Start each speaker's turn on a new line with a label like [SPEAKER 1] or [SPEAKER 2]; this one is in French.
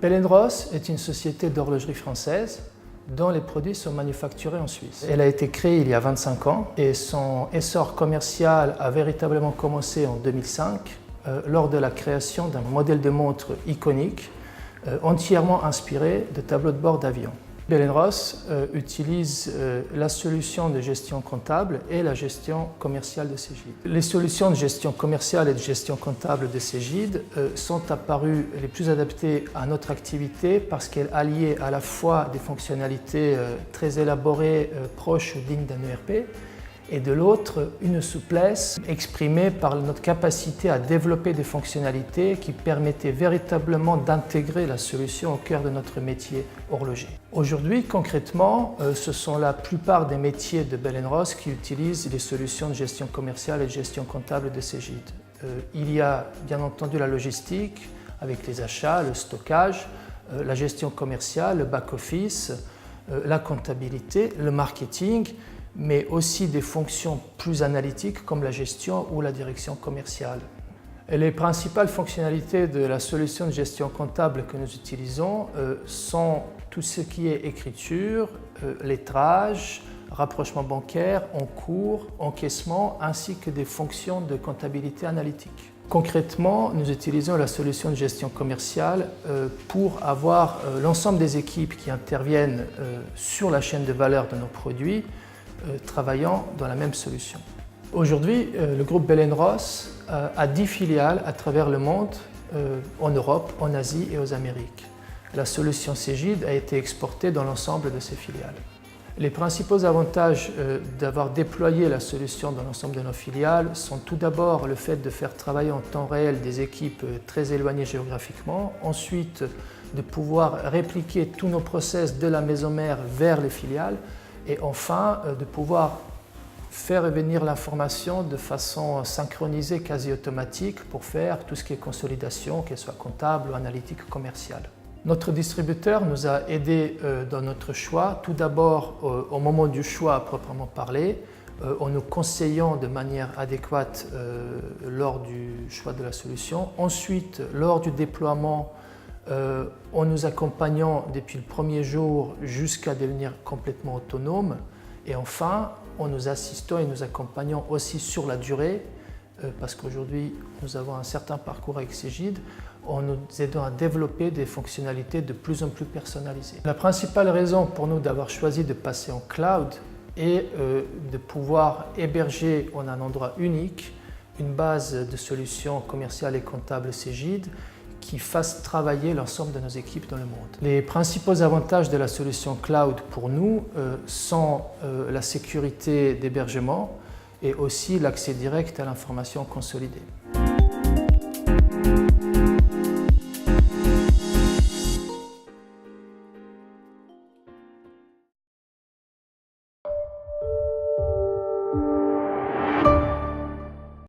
[SPEAKER 1] Bell & Ross est une société d'horlogerie française dont les produits sont manufacturés en Suisse. Elle a été créée il y a 25 ans et son essor commercial a véritablement commencé en 2005 lors de la création d'un modèle de montre iconique entièrement inspiré de tableaux de bord d'avion. Bell & Ross utilise la solution de gestion comptable et la gestion commerciale de Cegid. Les solutions de gestion commerciale et de gestion comptable de Cegid sont apparues les plus adaptées à notre activité parce qu'elles alliaient à la fois des fonctionnalités très élaborées, proches ou dignes d'un ERP, et de l'autre, une souplesse exprimée par notre capacité à développer des fonctionnalités qui permettaient véritablement d'intégrer la solution au cœur de notre métier horloger. Aujourd'hui, concrètement, ce sont la plupart des métiers de Bell & Ross qui utilisent les solutions de gestion commerciale et de gestion comptable de Cegid. Il y a bien entendu la logistique avec les achats, le stockage, la gestion commerciale, le back-office, la comptabilité, le marketing, mais aussi des fonctions plus analytiques comme la gestion ou la direction commerciale. Et les principales fonctionnalités de la solution de gestion comptable que nous utilisons sont tout ce qui est écriture, lettrage, rapprochement bancaire, encours, encaissement, ainsi que des fonctions de comptabilité analytique. Concrètement, nous utilisons la solution de gestion commerciale pour avoir l'ensemble des équipes qui interviennent sur la chaîne de valeur de nos produits travaillant dans la même solution. Aujourd'hui, le groupe Bell & Ross a 10 filiales à travers le monde, en Europe, en Asie et aux Amériques. La solution Cegid a été exportée dans l'ensemble de ces filiales. Les principaux avantages d'avoir déployé la solution dans l'ensemble de nos filiales sont tout d'abord le fait de faire travailler en temps réel des équipes très éloignées géographiquement, ensuite de pouvoir répliquer tous nos process de la maison mère vers les filiales, et enfin de pouvoir faire revenir l'information de façon synchronisée, quasi automatique, pour faire tout ce qui est consolidation, qu'elle soit comptable ou analytique commerciale. Notre distributeur nous a aidés dans notre choix, tout d'abord au moment du choix à proprement parler, en nous conseillant de manière adéquate lors du choix de la solution, ensuite lors du déploiement, en nous accompagnant depuis le premier jour jusqu'à devenir complètement autonome, et enfin en nous assistant et nous accompagnant aussi sur la durée, parce qu'aujourd'hui nous avons un certain parcours avec Cegid, en nous aidant à développer des fonctionnalités de plus en plus personnalisées. La principale raison pour nous d'avoir choisi de passer en cloud est de pouvoir héberger en un endroit unique une base de solutions commerciales et comptables Cegid qui fasse travailler l'ensemble de nos équipes dans le monde. Les principaux avantages de la solution cloud pour nous sont la sécurité d'hébergement et aussi l'accès direct à l'information consolidée.